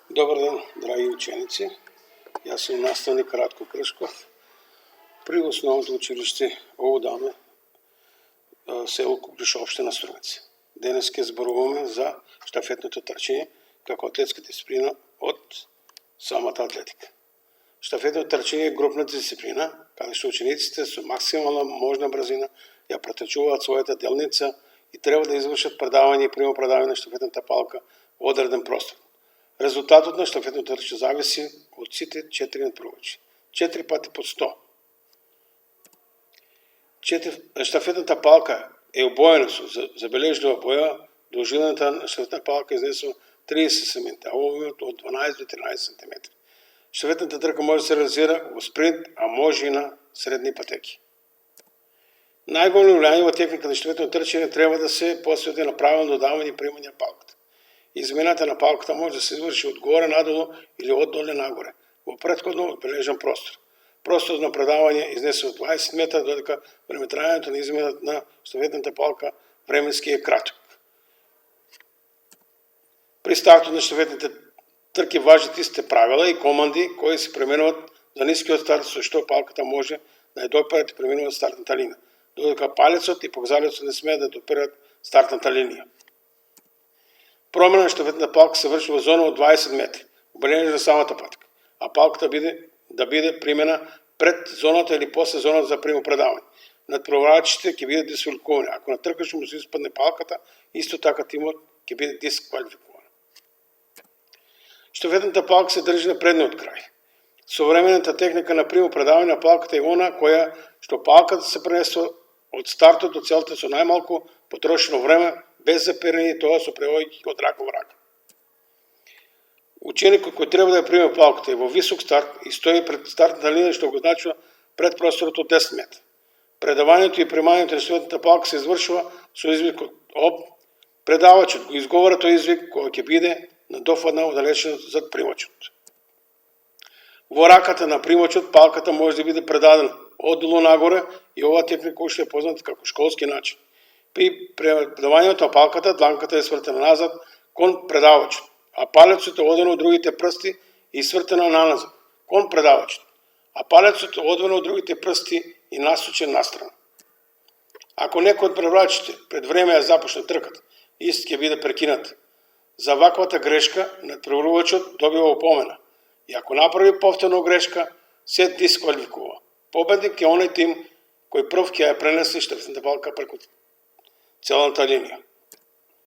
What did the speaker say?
Добър ден, драги ученици! Аз съм наставник Радко Кръшков при основното училище Олдаме, село Куклиш, община Струмица. Денес ще зборуваме за щафетното трчење како атлетска дисциплина от самата атлетика. Щафетното трчење е групна дисциплина, каде што учениците со максимална можна брзина ја претрчуваат својата делница и треба да извршат предавање и примопредавање на щафетната палка во одреден простор. Резултатот на щафетното трчење зависи од сите 4 надпреварувачи. 4 пати по 100. Щафетната палка е обоена со забележлива боја. Должината на щафетната палка изнесува 30 см, а обемот од 12 до 13 см. Щафетната трка може да се реализира во спринт, а може и на средни патеки. Најголемо влијание во техниката на щафетното трчење треба да се посвети на правилно додавање и примање на палката. Измената на палката може да се изврши од горе надолу или од доле нагоре, во претходно одбележан простор. Просторот на предавање изнесува 20 метра, додека времетрајањето на измената на щафетната палка временски е краток. При стартот на щафетните трки важат истите правила и команди кои се пременуват за нискиот старт, со што палката може да ја допира и преминува стартната линија, додека палецот и показалецот не смеат да допират стартната линија. Промена на щафетната палка се врши во зона од 20 метри, обележена за самата патка, а палката да биде примена пред зоната или после зоната за примопредавање. Надпреварувачите ќе бидат дисквалификувани. Ако на тркачот му се испадне палката, исто така тимот ќе биде дисквалификуван. Щафетната палка се држи на предниот крај. Современата техника на примопредавање на палката е она која што палката се пренесува од стартот до целта со најмалку потрошено време, без запирање, тоа со превојќи од рака во рака. Ученикот кој треба да ја приме палката е во висок старт и стои пред стартната линија, што го значува пред просторот од 10 метра. Предавањето и примањето на щафетната палка се извршува со извикот ОП. Предавачот го изговара тој извик кој ќе биде на дофадна оддалеченост зад примачот. Во раката на примачот палката може да биде предадена оддолу нагоре и оваа техника уште е позната како школски начин. При предавањето на палката дланката е свртена назад кон предавачот, а палецот е одвоен од другите прсти и свртена наназад кон предавачот, а палецот е одвоен од другите прсти и насочен настрана. Ако некој од предавачите пред време ја започне трката, ист ќе биде прекинат. За ваквата грешка надпреварувачот добива опомена и ако направи повторно грешка, се дисквалификува. Победник е оној тим кој прв ќе ја пренесе щафетната палка преку целата линија.